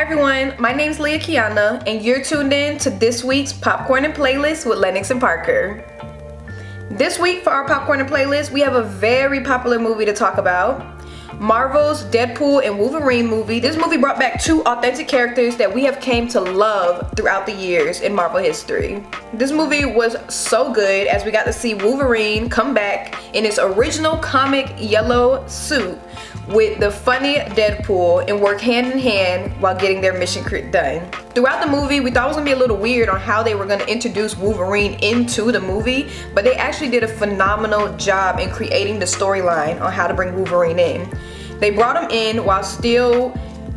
everyone, my name's Leah Kiana, and you're tuned in to this week's Popcorn and Playlist with Lennox and Parker. This week for our Popcorn and Playlist, we have a very popular movie to talk about. Marvel's Deadpool and Wolverine movie. This movie brought back two authentic characters that we have came to love throughout the years in Marvel history. This movie was so good as we got to see Wolverine come back in his original comic yellow suit with the funny Deadpool and work hand in hand while getting their mission done. Throughout the movie, we thought it was gonna be a little weird on how they were gonna introduce Wolverine into the movie, but they actually did a phenomenal job in creating the storyline on how to bring Wolverine in. They brought him in while still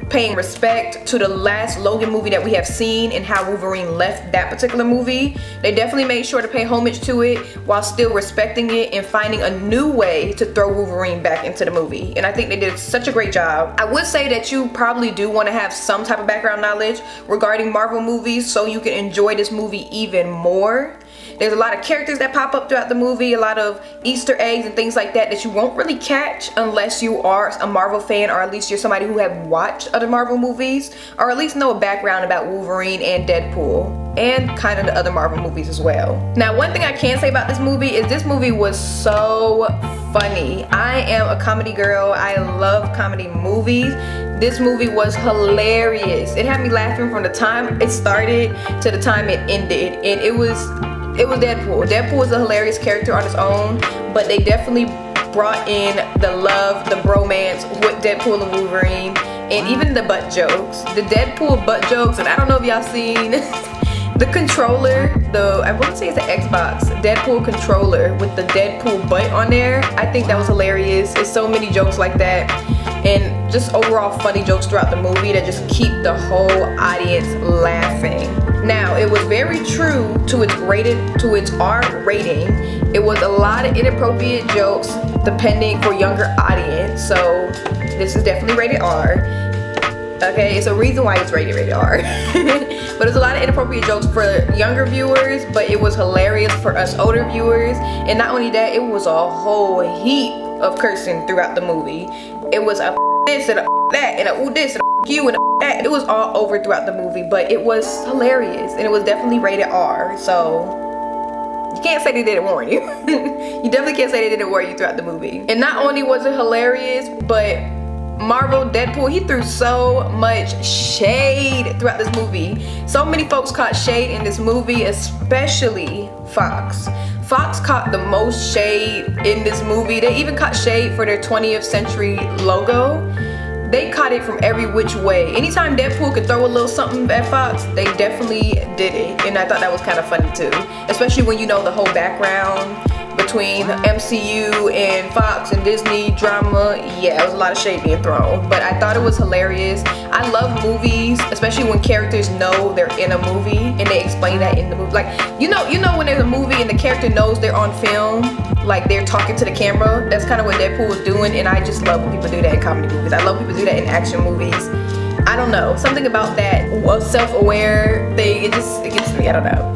paying respect to the last Logan movie that we have seen and how Wolverine left that particular movie. They definitely made sure to pay homage to it while still respecting it and finding a new way to throw Wolverine back into the movie. And I think they did such a great job. I would say that you probably do want to have some type of background knowledge regarding Marvel movies so you can enjoy this movie even more. There's a lot of characters that pop up throughout the movie, a lot of Easter eggs and things like that you won't really catch unless you are a Marvel fan, or at least you're somebody who have watched other Marvel movies, or at least know a background about Wolverine and Deadpool, and kind of the other Marvel movies as well. Now, one thing I can say about this movie is this movie was so funny. I am a comedy girl. I love comedy movies. This movie was hilarious. It had me laughing from the time it started to the time it ended, and it was Deadpool. Deadpool is a hilarious character on his own, but they definitely brought in the love, the bromance with Deadpool and Wolverine, and even the butt jokes. The Deadpool butt jokes, and I don't know if y'all seen the controller, I want to say it's the Xbox Deadpool controller with the Deadpool butt on there. I think that was hilarious. It's so many jokes like that, and just overall funny jokes throughout the movie that just keep the whole audience laughing. Now, it was very true to its R rating. It was a lot of inappropriate jokes depending for younger audience, so this is definitely rated R. Okay, it's a reason why it's rated R. But there's a lot of inappropriate jokes for younger viewers, but it was hilarious for us older viewers. And not only that, it was a whole heap of cursing throughout the movie. It was a this and a that and a ooh this and a you and a that. It was all over throughout the movie, but it was hilarious and it was definitely rated R. So you can't say they didn't warn you. You definitely can't say they didn't warn you throughout the movie. And not only was it hilarious, but Marvel Deadpool, he threw so much shade throughout this movie. So many folks caught shade in this movie, especially Fox. Fox caught the most shade in this movie. They even caught shade for their 20th century logo. They caught it from every which way. Anytime Deadpool could throw a little something at Fox, they definitely did it. And I thought that was kind of funny too. Especially when you know the whole background between MCU and Fox and Disney drama. Yeah, it was a lot of shade being thrown, but I thought it was hilarious. I love movies, especially when characters know they're in a movie and they explain that in the movie. Like, you know when there's a movie and the character knows they're on film, like they're talking to the camera. That's kind of what Deadpool was doing, and I just love when people do that in comedy movies. I love people do that in action movies. I don't know, something about that self-aware thing, it gets to me, I don't know.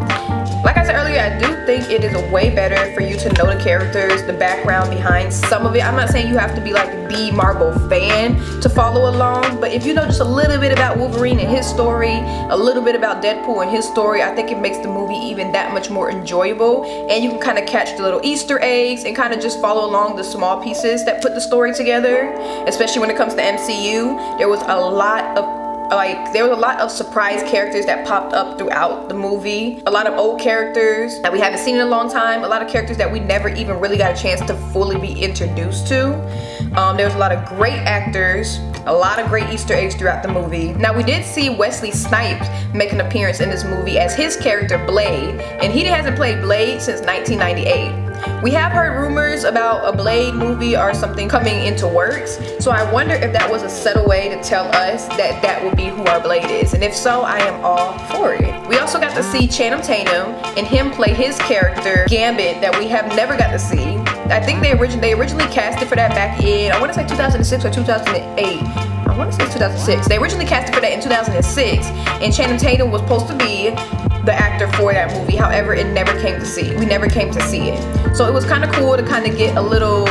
Like I said earlier, I do think it is a way better for you to know the characters, the background behind some of it. I'm not saying you have to be like the Marvel fan to follow along, but if you know just a little bit about Wolverine and his story, a little bit about Deadpool and his story, I think it makes the movie even that much more enjoyable, and you can kind of catch the little Easter eggs and kind of just follow along the small pieces that put the story together. Especially when it comes to MCU, there was a lot of surprise characters that popped up throughout the movie. A lot of old characters that we haven't seen in a long time. A lot of characters that we never even really got a chance to fully be introduced to. There was a lot of great actors, a lot of great Easter eggs throughout the movie. Now, we did see Wesley Snipes make an appearance in this movie as his character Blade, and he hasn't played Blade since 1998. We have heard rumors about a Blade movie or something coming into works, so I wonder if that was a subtle way to tell us that that will be who our Blade is, and if so, I am all for it. We also got to see Channing Tatum and him play his character Gambit that we have never got to see. I think they originally casted for that back in, I want to say 2006 or 2008. I want to say 2006. They originally casted for that in 2006, and Channing Tatum was supposed to be the actor for that movie. However, we never came to see it. So it was kind of cool to kind of get a little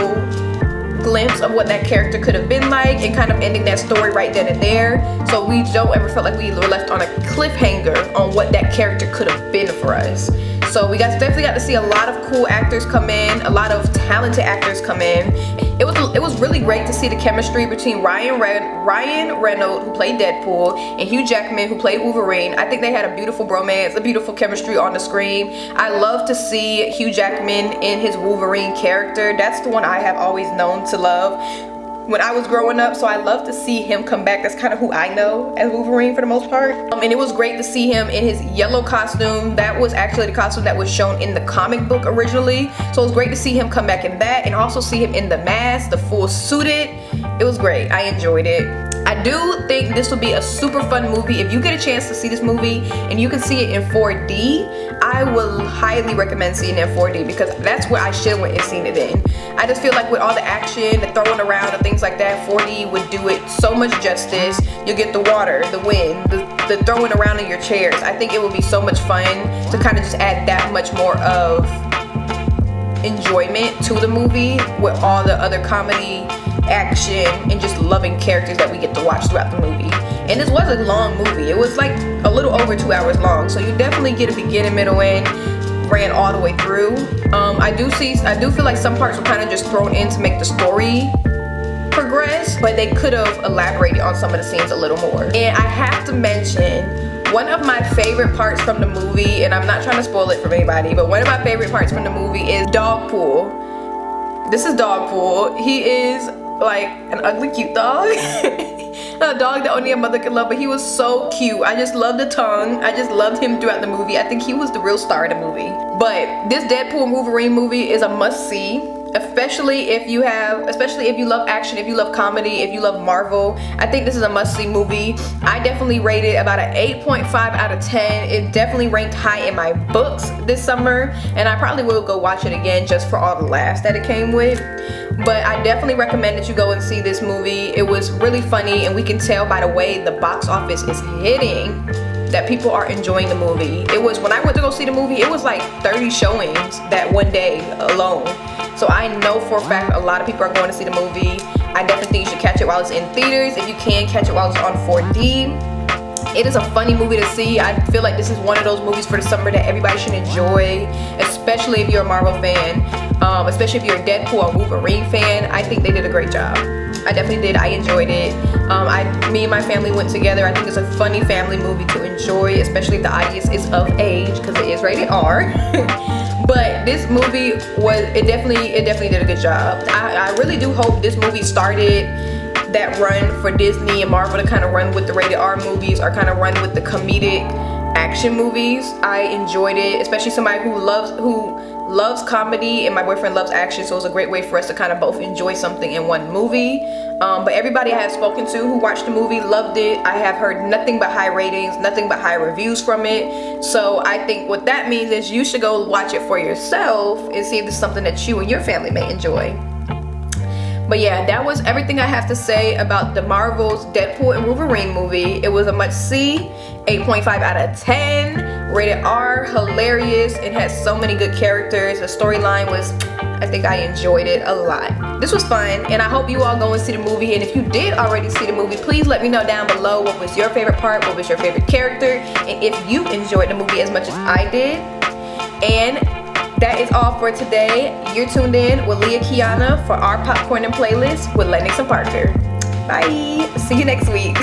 glimpse of what that character could have been like, and kind of ending that story right then and there, so we don't ever feel like we were left on a cliffhanger on what that character could have been for us. So we definitely got to see a lot of cool actors come in, a lot of talented actors come in. It was really great to see the chemistry between Ryan Reynolds, who played Deadpool, and Hugh Jackman, who played Wolverine. I think they had a beautiful bromance, a beautiful chemistry on the screen. I love to see Hugh Jackman in his Wolverine character. That's the one I have always known to love when I was growing up, so I love to see him come back. That's kind of who I know as Wolverine for the most part. And it was great to see him in his yellow costume. That was actually the costume that was shown in the comic book originally. So it was great to see him come back in that, and also see him in the mask, the full suited. It was great. I enjoyed it. I do think this will be a super fun movie. If you get a chance to see this movie and you can see it in 4D, I will highly recommend seeing it in 4D, because that's where I should have went and seen it in. I just feel like with all the action, the throwing around and things like that, 4D would do it so much justice. You get the water, the wind, the throwing around in your chairs. I think it would be so much fun to kind of just add that much more of enjoyment to the movie with all the other comedy, action, and just loving characters that we get to watch throughout the movie. And this was a long movie. It was like a little over 2 hours long, so you definitely get a beginning, middle, end, ran all the way through. I do feel like some parts were kind of just thrown in to make the story progress, but they could have elaborated on some of the scenes a little more. And I have to mention, one of my favorite parts from the movie, and I'm not trying to spoil it for anybody, but one of my favorite parts from the movie is Dogpool. This is Dogpool. He is like an ugly cute dog. A dog that only a mother could love, but he was so cute. I just loved the tongue. I just loved him throughout the movie. I think he was the real star of the movie. But this Deadpool and Wolverine movie is a must-see, especially if you love action, if you love comedy, if you love Marvel. I think this is a must-see movie. I definitely rate it about an 8.5 out of 10. It definitely ranked high in my books this summer, and I probably will go watch it again just for all the laughs that it came with. But I definitely recommend that you go and see this movie. It was really funny, and we can tell by the way the box office is hitting that people are enjoying the movie. It was, when I went to go see the movie, it was like 30 showings that one day alone. So I know for a fact a lot of people are going to see the movie. I definitely think you should catch it while it's in theaters. If you can, catch it while it's on 4D. It is a funny movie to see. I feel like this is one of those movies for the summer that everybody should enjoy, especially if you're a Marvel fan, especially if you're a Deadpool or Wolverine fan. I think they did a great job. I definitely did. I enjoyed it. Me and my family went together. I think it's a funny family movie to enjoy, especially if the audience is of age, because it is rated R. But this movie it definitely did a good job. I really do hope this movie started that run for Disney and Marvel to kind of run with the rated R movies, or kind of run with the comedic action movies. I enjoyed it, especially somebody who loves comedy, and my boyfriend loves action, so it was a great way for us to kind of both enjoy something in one movie. But everybody I have spoken to who watched the movie loved it. I have heard nothing but high ratings, nothing but high reviews from it. So I think what that means is you should go watch it for yourself and see if it's something that you and your family may enjoy. But yeah, that was everything I have to say about the Marvel's Deadpool and Wolverine movie. It was a must-see, 8.5 out of 10, rated R, hilarious. It has so many good characters. The storyline was, I think I enjoyed it a lot. This was fun, and I hope you all go and see the movie. And if you did already see the movie, please let me know down below what was your favorite part, what was your favorite character, and if you enjoyed the movie as much as I did. And that is all for today. You're tuned in with Leah Kiana for our popcorn and playlist with Lennox and Parker. Bye. See you next week.